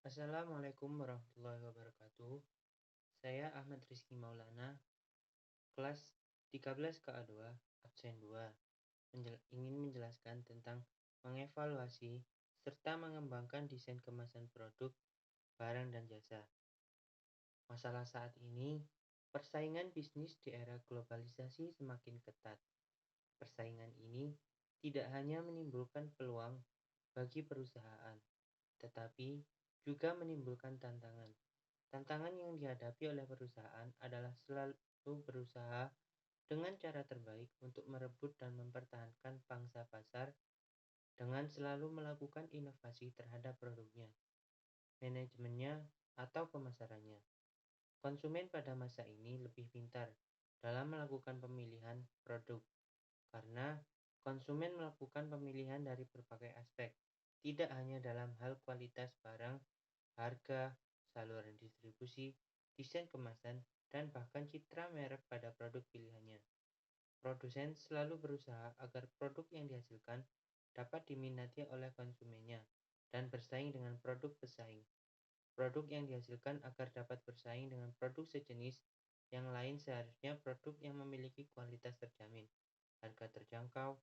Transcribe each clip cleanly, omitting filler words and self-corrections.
Assalamualaikum warahmatullahi wabarakatuh. Saya Ahmad Rizky Maulana, kelas 13 KA2, absen 2, ingin menjelaskan tentang mengevaluasi serta mengembangkan desain kemasan produk, barang, dan jasa. Masalah saat ini, persaingan bisnis di era globalisasi semakin ketat. Persaingan ini tidak hanya menimbulkan peluang bagi perusahaan, tetapi juga menimbulkan tantangan. Tantangan yang dihadapi oleh perusahaan adalah selalu berusaha dengan cara terbaik untuk merebut dan mempertahankan pangsa pasar dengan selalu melakukan inovasi terhadap produknya, manajemennya, atau pemasarannya. Konsumen pada masa ini lebih pintar dalam melakukan pemilihan produk karena konsumen melakukan pemilihan dari berbagai aspek, tidak hanya dalam hal kualitas barang, harga, saluran distribusi, desain kemasan, dan bahkan citra merek pada produk pilihannya. Produsen selalu berusaha agar produk yang dihasilkan dapat diminati oleh konsumennya dan bersaing dengan produk pesaing. Produk yang dihasilkan agar dapat bersaing dengan produk sejenis yang lain seharusnya produk yang memiliki kualitas terjamin, harga terjangkau,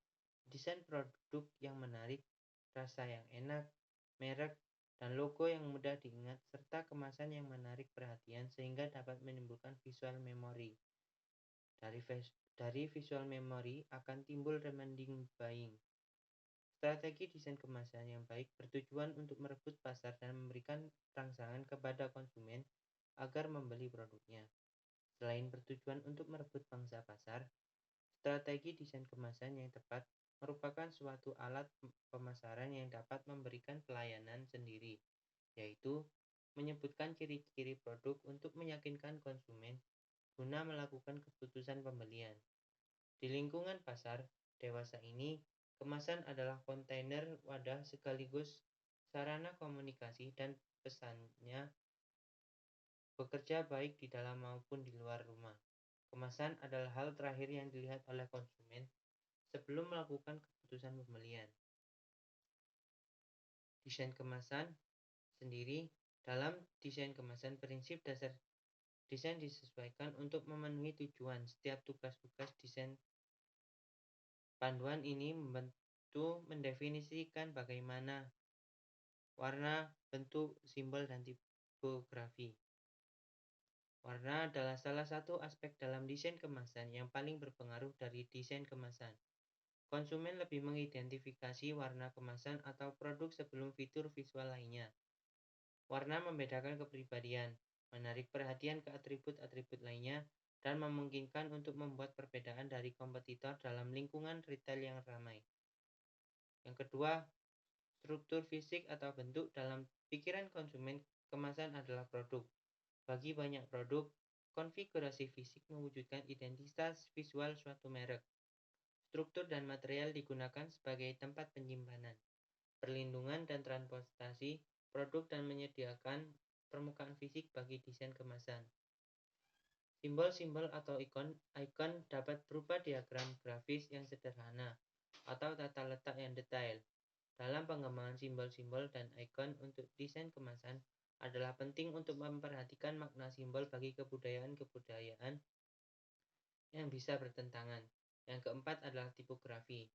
desain produk yang menarik, rasa yang enak, merek, dan logo yang mudah diingat, serta kemasan yang menarik perhatian sehingga dapat menimbulkan visual memory. Dari visual memory akan timbul reminding buying. Strategi desain kemasan yang baik bertujuan untuk merebut pasar dan memberikan rangsangan kepada konsumen agar membeli produknya. Selain bertujuan untuk merebut pangsa pasar, strategi desain kemasan yang tepat merupakan suatu alat pemasaran yang dapat memberikan pelayanan sendiri, yaitu menyebutkan ciri-ciri produk untuk meyakinkan konsumen guna melakukan keputusan pembelian. Di lingkungan pasar dewasa ini, kemasan adalah kontainer wadah sekaligus sarana komunikasi dan pesannya bekerja baik di dalam maupun di luar rumah. Kemasan adalah hal terakhir yang dilihat oleh konsumen sebelum melakukan keputusan pembelian. Desain kemasan sendiri, dalam desain kemasan prinsip dasar desain disesuaikan untuk memenuhi tujuan setiap tugas-tugas desain. Panduan ini membantu mendefinisikan bagaimana warna, bentuk, simbol, dan tipografi. Warna adalah salah satu aspek dalam desain kemasan yang paling berpengaruh dari desain kemasan. Konsumen lebih mengidentifikasi warna kemasan atau produk sebelum fitur visual lainnya. Warna membedakan kepribadian, menarik perhatian ke atribut-atribut lainnya, dan memungkinkan untuk membuat perbedaan dari kompetitor dalam lingkungan retail yang ramai. Yang kedua, struktur fisik atau bentuk dalam pikiran konsumen, kemasan adalah produk. Bagi banyak produk, konfigurasi fisik mewujudkan identitas visual suatu merek. Struktur dan material digunakan sebagai tempat penyimpanan, perlindungan, dan transportasi produk dan menyediakan permukaan fisik bagi desain kemasan. Simbol-simbol atau ikon dapat berupa diagram grafis yang sederhana atau tata letak yang detail. Dalam pengembangan simbol-simbol dan ikon untuk desain kemasan adalah penting untuk memperhatikan makna simbol bagi kebudayaan-kebudayaan yang bisa bertentangan. Yang keempat adalah tipografi.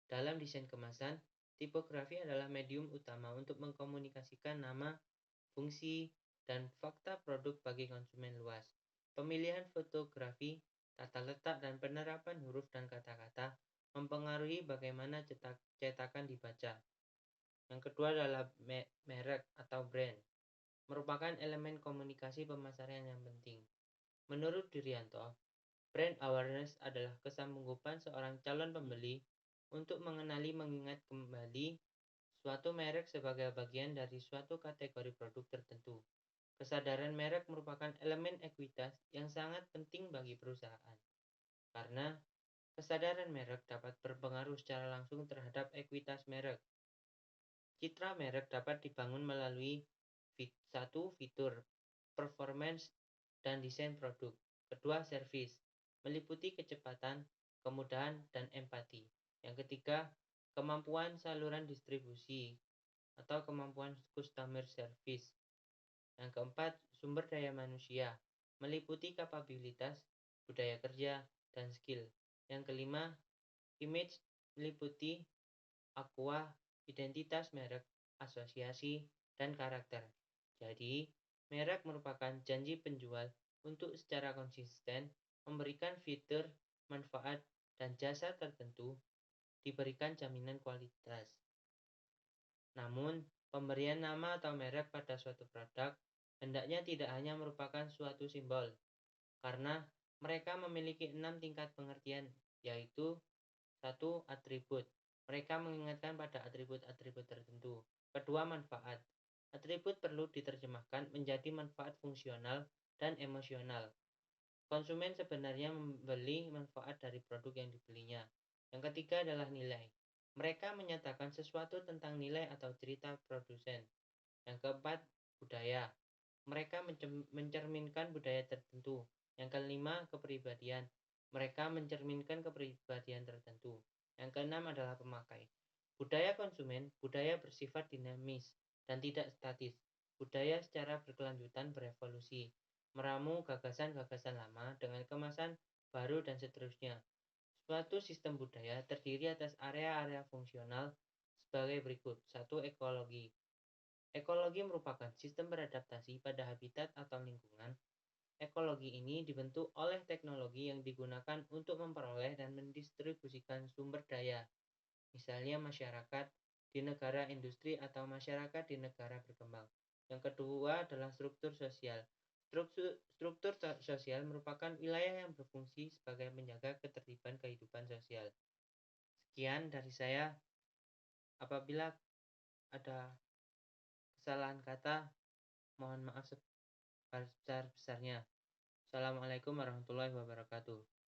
Dalam desain kemasan, tipografi adalah medium utama untuk mengkomunikasikan nama, fungsi, dan fakta produk bagi konsumen luas. Pemilihan fotografi, tata letak, dan penerapan huruf dan kata-kata mempengaruhi bagaimana cetakan dibaca. Yang kedua adalah merek atau brand, merupakan elemen komunikasi pemasaran yang penting. Menurut Durianto, brand awareness adalah kesanggupan seorang calon pembeli untuk mengingat kembali suatu merek sebagai bagian dari suatu kategori produk tertentu. Kesadaran merek merupakan elemen ekuitas yang sangat penting bagi perusahaan, karena kesadaran merek dapat berpengaruh secara langsung terhadap ekuitas merek. Citra merek dapat dibangun melalui satu, fitur, performance, dan desain produk. Kedua, service, meliputi kecepatan, kemudahan, dan empati. Yang ketiga, kemampuan saluran distribusi atau kemampuan customer service, Yang keempat, sumber daya manusia, meliputi kapabilitas, budaya kerja, dan skill. Yang kelima, image, meliputi aqua, identitas merek, asosiasi, dan karakter. Jadi, merek merupakan janji penjual untuk secara konsisten memberikan fitur, manfaat, dan jasa tertentu, diberikan jaminan kualitas. Namun, pemberian nama atau merek pada suatu produk hendaknya tidak hanya merupakan suatu simbol, karena mereka memiliki 6 tingkat pengertian, yaitu satu, atribut. Mereka mengingatkan pada atribut-atribut tertentu. Kedua, manfaat. Atribut perlu diterjemahkan menjadi manfaat fungsional dan emosional. Konsumen sebenarnya membeli manfaat dari produk yang dibelinya. Yang ketiga adalah nilai. Mereka menyatakan sesuatu tentang nilai atau cerita produsen. Yang keempat, budaya. Mereka mencerminkan budaya tertentu. Yang kelima, kepribadian. Mereka mencerminkan kepribadian tertentu. Yang keenam adalah pemakai. Budaya konsumen, budaya bersifat dinamis dan tidak statis. Budaya secara berkelanjutan berevolusi, meramu gagasan-gagasan lama dengan kemasan baru dan seterusnya. Suatu sistem budaya terdiri atas area-area fungsional sebagai berikut. Satu, ekologi. Ekologi merupakan sistem beradaptasi pada habitat atau lingkungan. Ekologi ini dibentuk oleh teknologi yang digunakan untuk memperoleh dan mendistribusikan sumber daya, misalnya masyarakat di negara industri atau masyarakat di negara berkembang. Yang kedua adalah struktur sosial. Struktur sosial merupakan wilayah yang berfungsi sebagai penjaga ketertiban kehidupan sosial. Sekian dari saya. Apabila ada kesalahan kata, mohon maaf sebesar-besarnya. Assalamualaikum warahmatullahi wabarakatuh.